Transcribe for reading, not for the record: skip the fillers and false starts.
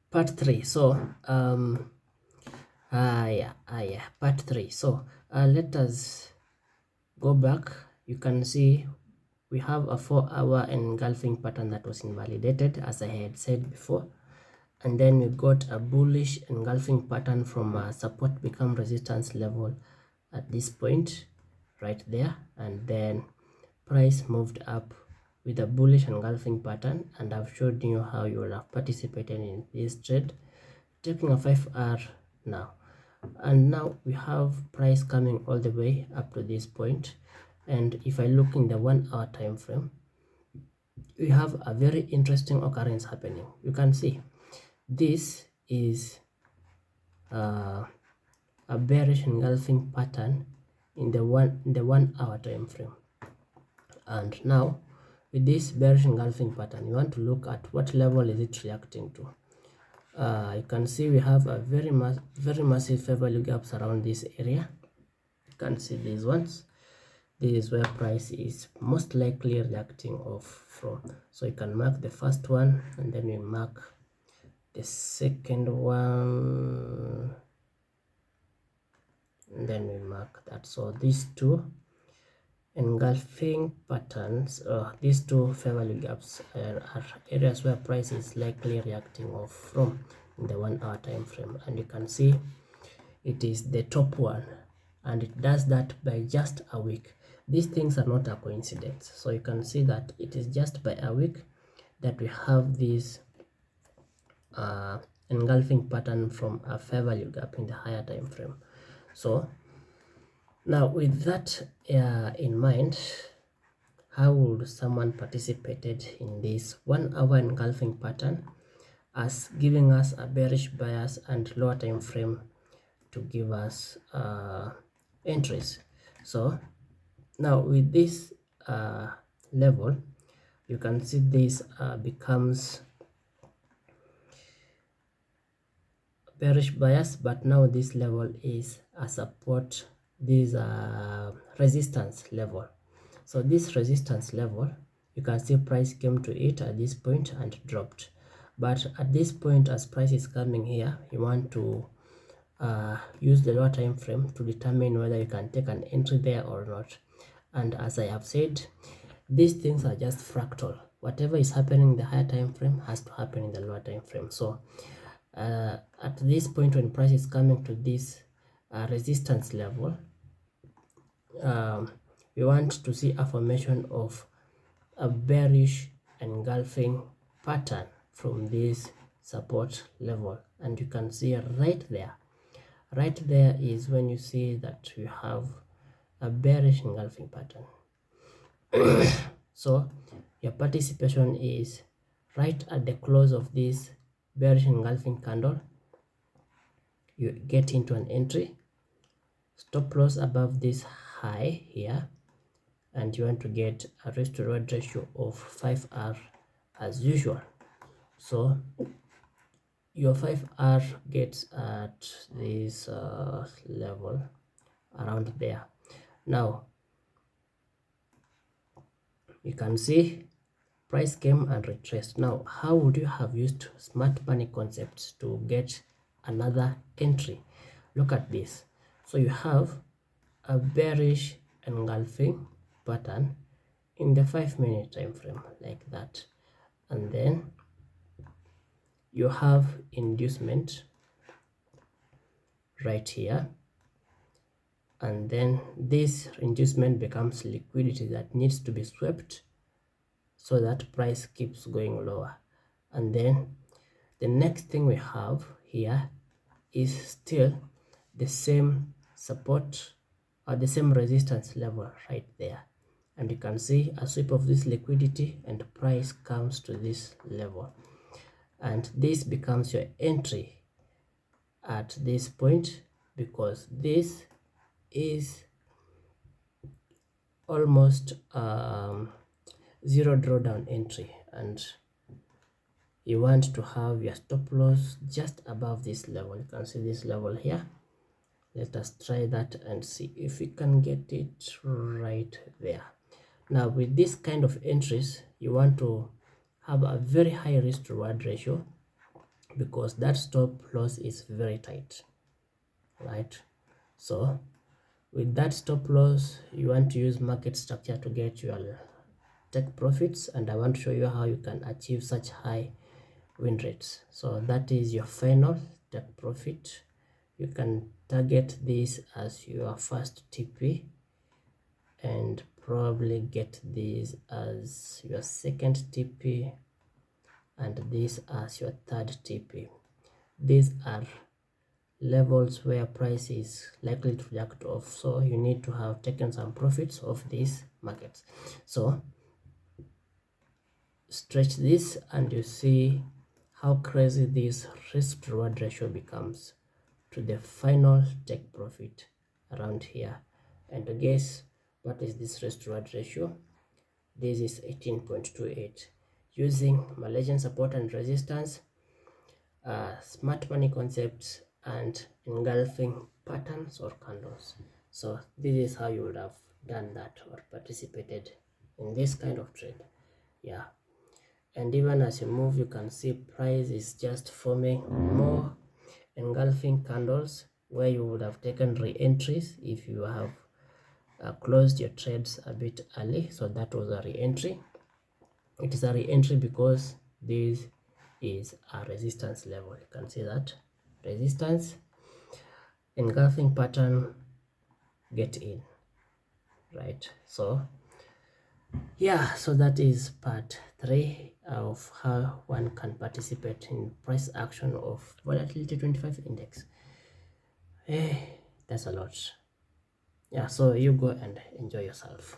Part 3. So part 3. So let us go back. You can see we have a 4-hour engulfing pattern that was invalidated, as I had said before, and then we got a bullish engulfing pattern from support become resistance level at this point right there, and then price moved up with a bullish engulfing pattern, and I've showed you how you will have participated in this trade taking a 5R now. And now we have price coming all the way up to this point, and if I look in the 1 hour time frame, we have a very interesting occurrence happening. You can see this is a bearish engulfing pattern in the 1 hour time frame, and now with this bearish engulfing pattern, you want to look at what level is it reacting to. You can see we have a very massive fair value gaps around this area. You can see these ones. This is where price is most likely reacting off from. So you can mark the first one, and then we mark the second one, and then we mark that. So these two engulfing patterns, these two fair value gaps are areas where price is likely reacting off from in the 1 hour time frame, and you can see it is the top one, and it does that by just a week. These things are not a coincidence, so you can see that it is just by a week that we have this engulfing pattern from a fair value gap in the higher time frame. So now with that in mind, how would someone participated in this 1 hour engulfing pattern as giving us a bearish bias and lower time frame to give us entries? So now with this level, you can see this becomes bearish bias, but now this level is a support, this resistance level. So this resistance level, you can see price came to it at this point and dropped, but at this point, as price is coming here, you want to use the lower time frame to determine whether you can take an entry there or not. And as I have said, these things are just fractal. Whatever is happening in the higher time frame has to happen in the lower time frame. So at this point, when price is coming to this resistance level, we want to see a formation of a bearish engulfing pattern from this support level, and you can see right there is when you see that you have a bearish engulfing pattern. So your participation is right at the close of this bearish engulfing candle. You get into an entry, stop loss above this high here, and you want to get a risk to reward ratio of 5R as usual. So your 5R gets at this level around there. Now you can see price came and retraced. Now how would you have used smart money concepts to get another entry? Look at this. So you have a bearish engulfing pattern in the 5-minute time frame like that, and then you have inducement right here, and then this inducement becomes liquidity that needs to be swept so that price keeps going lower. And then the next thing we have here is still the same support or the same resistance level right there, and you can see a sweep of this liquidity and price comes to this level, and this becomes your entry at this point, because this is almost zero drawdown entry, and you want to have your stop loss just above this level. You can see this level here. Let us try that and see if we can get it right there. Now with this kind of entries, you want to have a very high risk to reward ratio, because that stop loss is very tight, right? So with that stop loss, you want to use market structure to get your take profits, and I want to show you how you can achieve such high win rates. So that is your final take profit. You can target this as your first TP and probably get this as your second TP and this as your third TP. These are levels where price is likely to react off, so you need to have taken some profits of these markets. So stretch this and you see how crazy this risk to reward ratio becomes to the final take profit around here. And guess what is this risk to reward ratio? This is 18.28. Using Malaysian support and resistance, smart money concepts, and engulfing patterns or candles. So this is how you would have done that or participated in this kind of trade. Yeah, and even as you move, you can see price is just forming more engulfing candles where you would have taken re-entries if you have closed your trades a bit early. So that was a re-entry. It is a re-entry because this is a resistance level. You can see that resistance, engulfing pattern, get in, right? So yeah, so that is part 3 of how one can participate in price action of volatility 25 index. That's a lot. Yeah, so you go and enjoy yourself.